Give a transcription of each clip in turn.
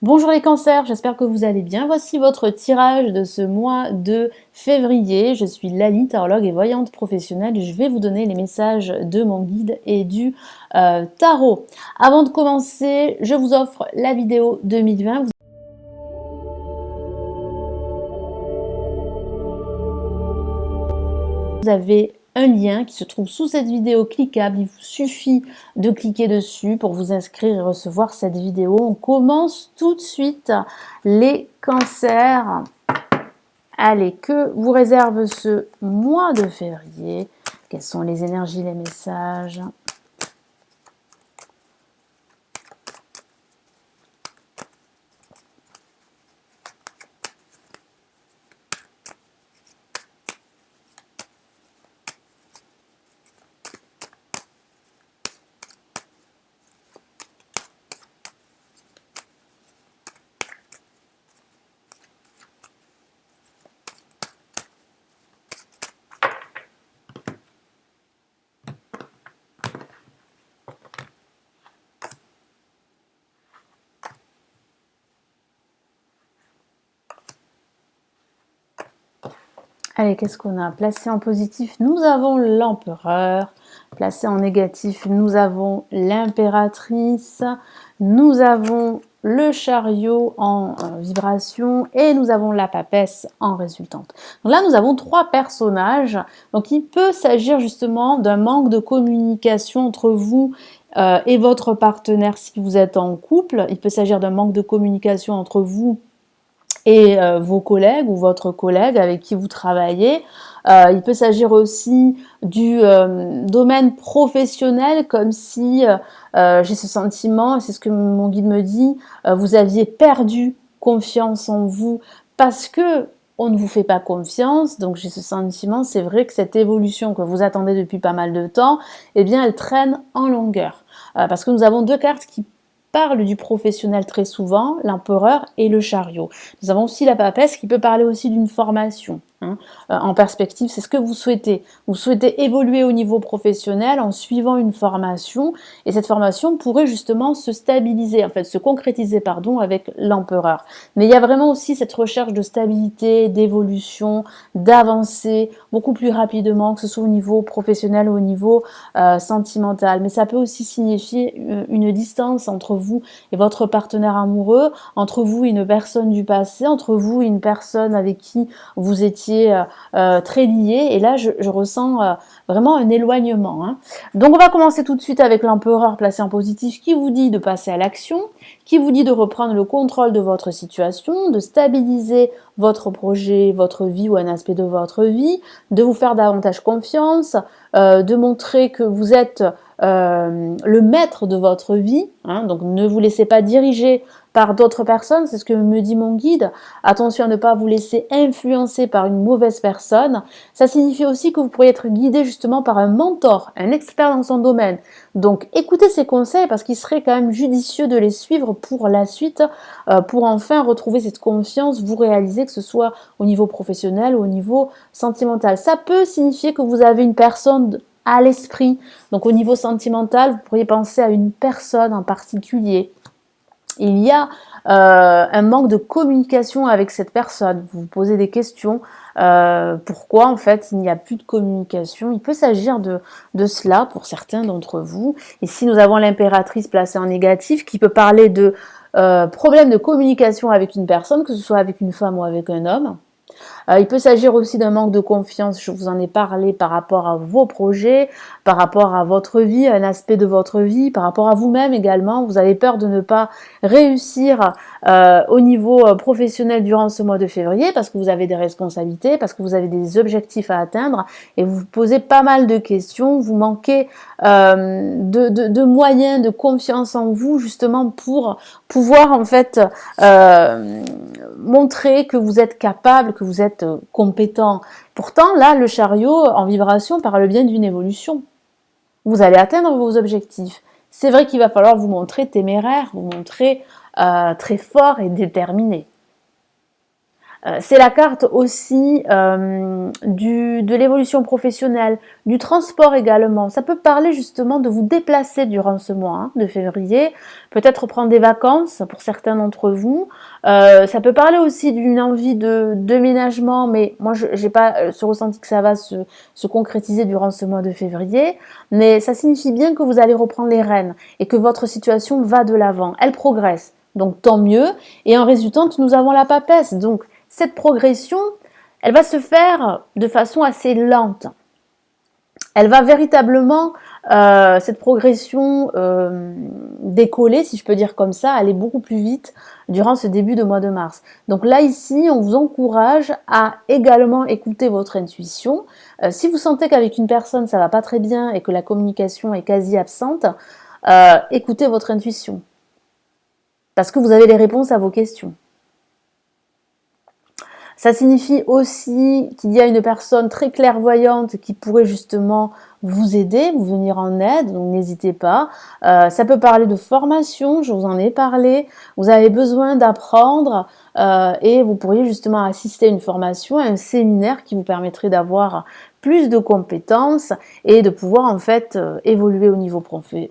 Bonjour les cancers, j'espère que vous allez bien. Voici votre tirage de ce mois de février. Je suis Lali, tarologue et voyante professionnelle. Je vais vous donner les messages de mon guide et du tarot. Avant de commencer, je vous offre la vidéo 2020. Vous avez un lien qui se trouve sous cette vidéo cliquable. Il vous suffit de cliquer dessus pour vous inscrire et recevoir cette vidéo. On commence tout de suite les cancers. Allez, que vous réserve ce mois de février? Quelles sont les énergies, les messages? Allez, qu'est-ce qu'on a? Placé en positif, nous avons l'empereur. Placé en négatif, nous avons l'impératrice. Nous avons le chariot en vibration et nous avons la papesse en résultante. Donc là, nous avons trois personnages. Donc il peut s'agir justement d'un manque de communication entre vous et votre partenaire si vous êtes en couple. Il peut s'agir d'un manque de communication entre vous et vos collègues ou votre collègue avec qui vous travaillez. Il peut s'agir aussi du domaine professionnel, comme si j'ai ce sentiment, c'est ce que mon guide me dit, vous aviez perdu confiance en vous parce que on ne vous fait pas confiance. Donc j'ai ce sentiment, c'est vrai que cette évolution que vous attendez depuis pas mal de temps, eh bien elle traîne en longueur. Parce que nous avons deux cartes qui parle du professionnel très souvent, l'empereur et le chariot. Nous avons aussi la papesse qui peut parler aussi d'une formation. En perspective, c'est ce que vous souhaitez. Vous souhaitez évoluer au niveau professionnel en suivant une formation et cette formation pourrait justement se stabiliser, en fait se concrétiser avec l'empereur. Mais il y a vraiment aussi cette recherche de stabilité, d'évolution, d'avancer beaucoup plus rapidement, que ce soit au niveau professionnel ou au niveau sentimental. Mais ça peut aussi signifier une distance entre vous et votre partenaire amoureux, entre vous et une personne du passé, entre vous et une personne avec qui vous étiez très liés. Et là, je ressens vraiment un éloignement. Donc, on va commencer tout de suite avec l'empereur placé en positif qui vous dit de passer à l'action, qui vous dit de reprendre le contrôle de votre situation, de stabiliser votre projet, votre vie ou un aspect de votre vie, de vous faire davantage confiance, de montrer que vous êtes le maître de votre vie, donc ne vous laissez pas diriger par d'autres personnes, c'est ce que me dit mon guide. Attention à ne pas vous laisser influencer par une mauvaise personne. Ça signifie aussi que vous pourriez être guidé justement par un mentor, un expert dans son domaine. Donc écoutez ces conseils parce qu'il serait quand même judicieux de les suivre pour la suite, pour enfin retrouver cette confiance, vous réaliser que ce soit au niveau professionnel ou au niveau sentimental. Ça peut signifier que vous avez une personne à l'esprit. Donc au niveau sentimental, vous pourriez penser à une personne en particulier. Il y a un manque de communication avec cette personne. Vous vous posez des questions. Pourquoi en fait il n'y a plus de communication? Il peut s'agir de cela pour certains d'entre vous. Ici nous avons l'impératrice placée en négatif qui peut parler de problèmes de communication avec une personne, que ce soit avec une femme ou avec un homme. Il peut s'agir aussi d'un manque de confiance, je vous en ai parlé par rapport à vos projets, par rapport à votre vie, un aspect de votre vie, par rapport à vous-même également. Vous avez peur de ne pas réussir au niveau professionnel durant ce mois de février parce que vous avez des responsabilités, parce que vous avez des objectifs à atteindre et vous vous posez pas mal de questions, vous manquez de moyens, de confiance en vous justement pour pouvoir en fait montrer que vous êtes capable, que vous êtes compétent. Pourtant, là, le chariot en vibration parle bien d'une évolution. Vous allez atteindre vos objectifs. C'est vrai qu'il va falloir vous montrer téméraire, vous montrer très fort et déterminé. C'est la carte aussi de l'évolution professionnelle, du transport également. Ça peut parler justement de vous déplacer durant ce mois de février, peut-être prendre des vacances pour certains d'entre vous. Ça peut parler aussi d'une envie de déménagement, mais moi je n'ai pas ce ressenti que ça va se concrétiser durant ce mois de février. Mais ça signifie bien que vous allez reprendre les rênes et que votre situation va de l'avant. Elle progresse, donc tant mieux. Et en résultante, nous avons la papesse. Donc cette progression, elle va se faire de façon assez lente. Elle va véritablement, cette progression, décoller, si je peux dire comme ça, aller beaucoup plus vite durant ce début de mois de mars. Donc là, ici, on vous encourage à également écouter votre intuition. Si vous sentez qu'avec une personne, ça va pas très bien et que la communication est quasi absente, écoutez votre intuition. Parce que vous avez les réponses à vos questions. Ça signifie aussi qu'il y a une personne très clairvoyante qui pourrait justement vous aider, vous venir en aide, donc n'hésitez pas. Ça peut parler de formation, je vous en ai parlé. Vous avez besoin d'apprendre et vous pourriez justement assister à une formation, à un séminaire qui vous permettrait d'avoir plus de compétences et de pouvoir en fait évoluer au niveau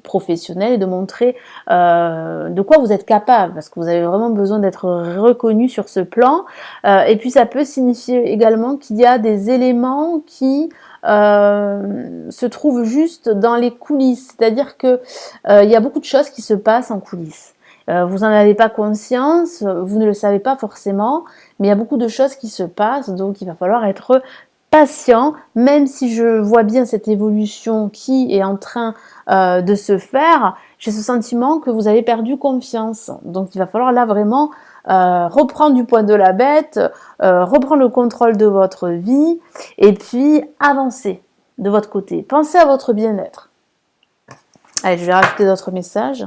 professionnel et de montrer de quoi vous êtes capable, parce que vous avez vraiment besoin d'être reconnu sur ce plan. Et puis ça peut signifier également qu'il y a des éléments qui se trouvent juste dans les coulisses, c'est-à-dire que il y a beaucoup de choses qui se passent en coulisses. Vous n'en avez pas conscience, vous ne le savez pas forcément, mais il y a beaucoup de choses qui se passent, donc il va falloir être patient, même si je vois bien cette évolution qui est en train de se faire. J'ai ce sentiment que vous avez perdu confiance, donc il va falloir là vraiment reprendre du poil de la bête, reprendre le contrôle de votre vie et puis avancer de votre côté. Pensez à votre bien-être. Allez, je vais rajouter d'autres messages.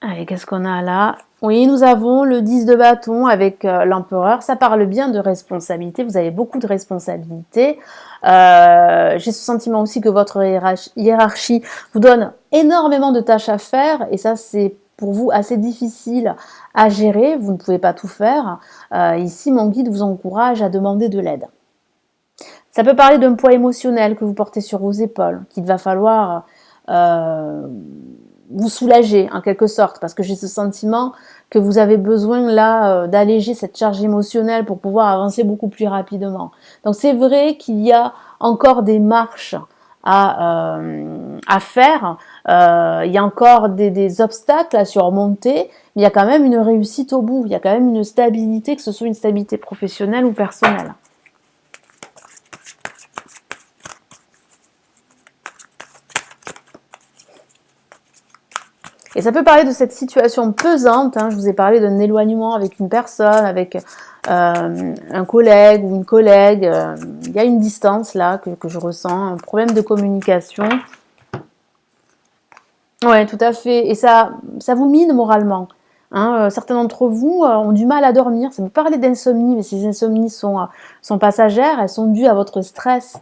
Allez, qu'est-ce qu'on a là? Oui, nous avons le 10 de bâton avec l'empereur. Ça parle bien de responsabilité. Vous avez beaucoup de responsabilités. J'ai ce sentiment aussi que votre hiérarchie vous donne énormément de tâches à faire. Et ça, c'est pour vous assez difficile à gérer. Vous ne pouvez pas tout faire. Ici, mon guide vous encourage à demander de l'aide. Ça peut parler d'un poids émotionnel que vous portez sur vos épaules, qu'il va falloir vous soulager en quelque sorte, parce que j'ai ce sentiment que vous avez besoin là d'alléger cette charge émotionnelle pour pouvoir avancer beaucoup plus rapidement. Donc c'est vrai qu'il y a encore des marches à faire, il y a encore des obstacles à surmonter, mais il y a quand même une réussite au bout, il y a quand même une stabilité, que ce soit une stabilité professionnelle ou personnelle. Et ça peut parler de cette situation pesante, je vous ai parlé d'un éloignement avec une personne, avec un collègue ou une collègue. Il y a une distance là que je ressens, un problème de communication. Ouais, tout à fait. Et ça vous mine moralement. Certains d'entre vous ont du mal à dormir. Ça peut parler d'insomnie, mais ces insomnies sont passagères. Elles sont dues à votre stress,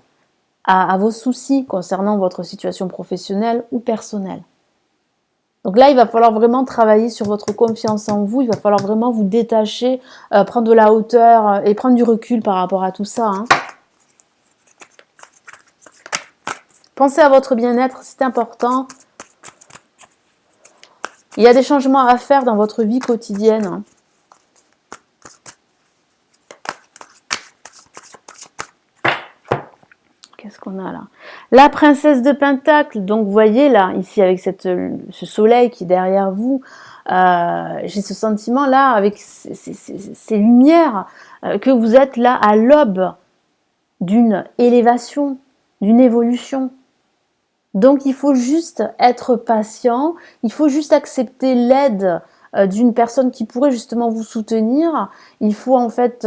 à vos soucis concernant votre situation professionnelle ou personnelle. Donc là, il va falloir vraiment travailler sur votre confiance en vous. Il va falloir vraiment vous détacher, prendre de la hauteur et prendre du recul par rapport à tout ça. Pensez à votre bien-être, c'est important. Il y a des changements à faire dans votre vie quotidienne. Qu'est-ce qu'on a là? La princesse de Pentacle. Donc, vous voyez là, ici, avec ce soleil qui est derrière vous, j'ai ce sentiment-là, avec ces lumières, que vous êtes là à l'aube d'une élévation, d'une évolution. Donc, il faut juste être patient, il faut juste accepter l'aide d'une personne qui pourrait justement vous soutenir. Il faut en fait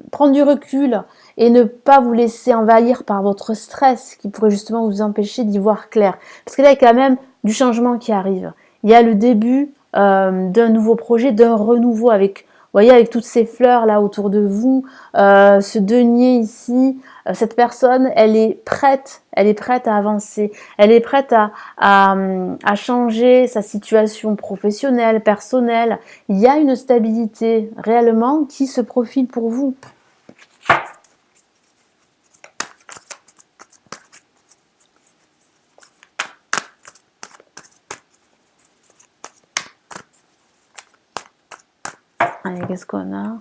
prendre du recul et ne pas vous laisser envahir par votre stress qui pourrait justement vous empêcher d'y voir clair. Parce que là, il y a quand même du changement qui arrive. Il y a le début d'un nouveau projet, d'un renouveau avec voyez, avec toutes ces fleurs là autour de vous, ce denier ici, cette personne, elle est prête à avancer, elle est prête à changer sa situation professionnelle, personnelle. Il y a une stabilité réellement qui se profile pour vous. Allez, qu'est-ce qu'on a?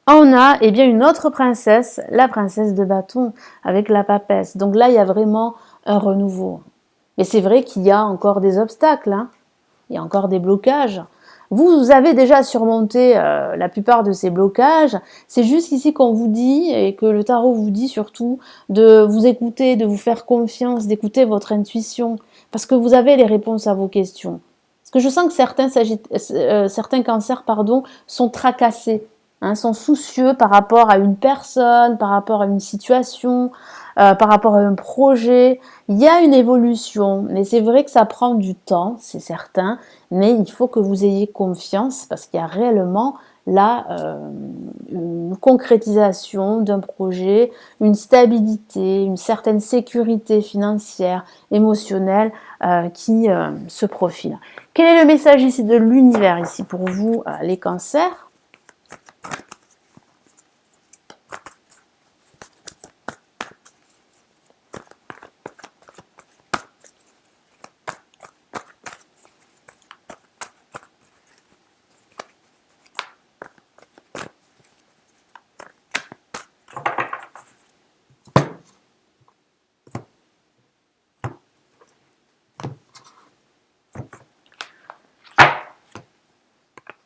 On a eh bien une autre princesse, la princesse de bâton avec la papesse. Donc là, il y a vraiment un renouveau. Mais c'est vrai qu'il y a encore des obstacles, hein. Il y a encore des blocages. Vous avez déjà surmonté la plupart de ces blocages. C'est juste ici qu'on vous dit, et que le tarot vous dit surtout, de vous écouter, de vous faire confiance, d'écouter votre intuition, parce que vous avez les réponses à vos questions. Parce que je sens que certains cancers sont tracassés, hein, sont soucieux par rapport à une personne, par rapport à une situation, par rapport à un projet. Il y a une évolution, mais c'est vrai que ça prend du temps, c'est certain, mais il faut que vous ayez confiance parce qu'il y a réellement là une concrétisation d'un projet, une stabilité, une certaine sécurité financière, émotionnelle qui se profile. Quel est le message ici de l'univers ici pour vous, les cancers ?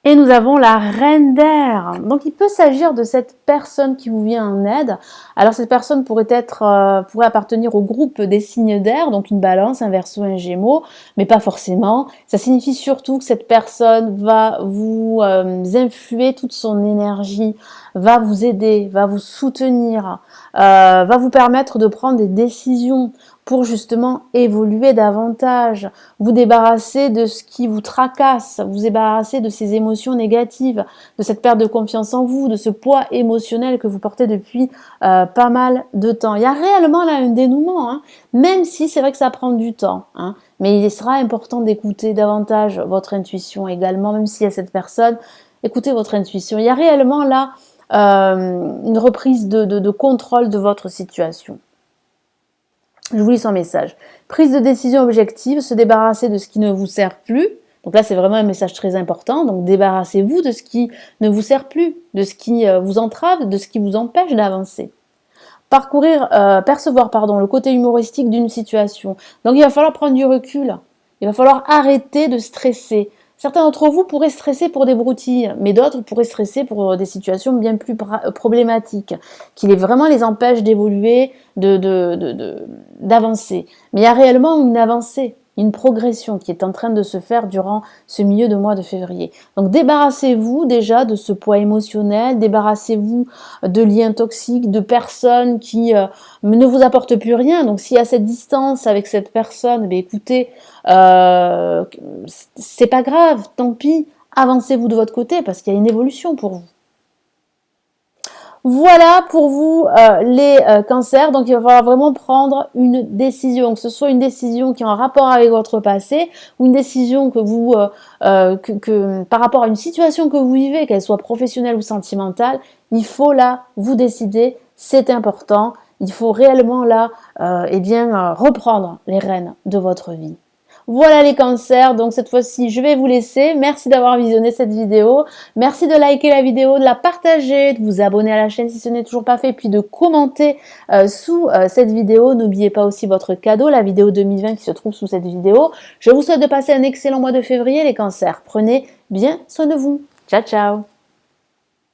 Et nous avons la reine d'air. Donc il peut s'agir de cette personne qui vous vient en aide. Alors cette personne pourrait appartenir au groupe des signes d'air, donc une balance, un verseau, un gémeaux, mais pas forcément. Ça signifie surtout que cette personne va vous influer toute son énergie, va vous aider, va vous soutenir, va vous permettre de prendre des décisions pour justement évoluer davantage, vous débarrasser de ce qui vous tracasse, vous débarrasser de ces émotions négatives, de cette perte de confiance en vous, de ce poids émotionnel que vous portez depuis pas mal de temps. Il y a réellement là un dénouement, hein, même si c'est vrai que ça prend du temps, hein, mais il sera important d'écouter davantage votre intuition également, même s'il y a cette personne, écoutez votre intuition. Il y a réellement là une reprise de contrôle de votre situation. Je vous lis son message. Prise de décision objective, se débarrasser de ce qui ne vous sert plus. Donc là, c'est vraiment un message très important. Donc débarrassez-vous de ce qui ne vous sert plus, de ce qui vous entrave, de ce qui vous empêche d'avancer. Percevoir le côté humoristique d'une situation. Donc il va falloir prendre du recul. Il va falloir arrêter de stresser. Certains d'entre vous pourraient stresser pour des broutilles, mais d'autres pourraient stresser pour des situations bien plus problématiques, qui vraiment les empêchent d'évoluer, d'avancer. Mais il y a réellement une avancée, une progression qui est en train de se faire durant ce milieu de mois de février. Donc débarrassez-vous déjà de ce poids émotionnel, débarrassez-vous de liens toxiques, de personnes qui ne vous apportent plus rien. Donc s'il y a cette distance avec cette personne, écoutez, c'est pas grave, tant pis, avancez-vous de votre côté parce qu'il y a une évolution pour vous. Voilà pour vous les cancers, donc il va falloir vraiment prendre une décision, que ce soit une décision qui est en rapport avec votre passé ou une décision que vous, par rapport à une situation que vous vivez, qu'elle soit professionnelle ou sentimentale, il faut là vous décider, c'est important, il faut réellement là reprendre les rênes de votre vie. Voilà les cancers, donc cette fois-ci je vais vous laisser. Merci d'avoir visionné cette vidéo, merci de liker la vidéo, de la partager, de vous abonner à la chaîne si ce n'est toujours pas fait, puis de commenter sous cette vidéo. N'oubliez pas aussi votre cadeau, la vidéo 2020 qui se trouve sous cette vidéo. Je vous souhaite de passer un excellent mois de février les cancers, prenez bien soin de vous. Ciao ciao.